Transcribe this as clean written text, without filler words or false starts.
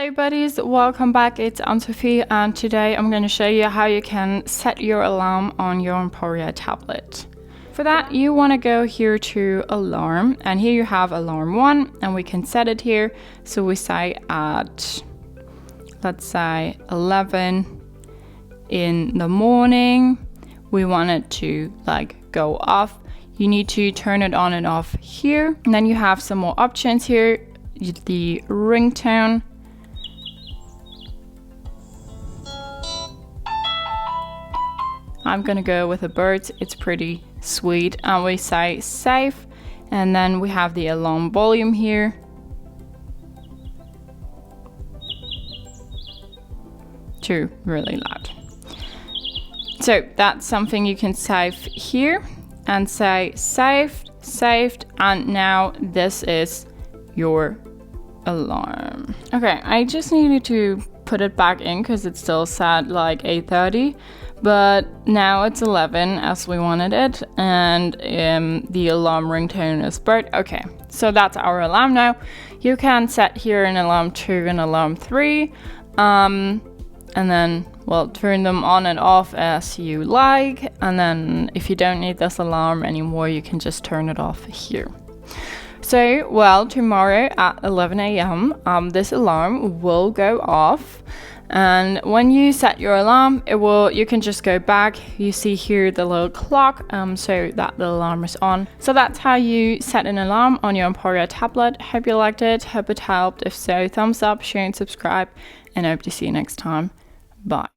Hello buddies, welcome back. It's Anne-Sophie and today I'm going to show you how you can set your alarm on your Emporia tablet. For that you want to go here to alarm, and here you have alarm 1 and we can set it here. So we say at, let's say 11 in the morning, we want it to go off. You need to turn it on and off here, and then you have some more options here. The ringtone, I'm gonna go with the birds, it's pretty sweet, and we say safe, and then we have the alarm volume here. Too really loud. So that's something you can save here and say saved, and now this is your alarm. Okay, I just needed to put it back in because it still said 8:30, but now it's 11 as we wanted it, and the alarm ringtone is bird. Okay, so that's our alarm now. You can set here an alarm 2 and alarm 3, and then turn them on and off as you like, and then if you don't need this alarm anymore you can just turn it off here. So, tomorrow at 11 a.m. This alarm will go off, and when you set your alarm, you can just go back. You see here the little clock, so that the alarm is on. So that's how you set an alarm on your Emporia tablet. Hope you liked it, hope it helped. If so, thumbs up, share and subscribe, and hope to see you next time. Bye.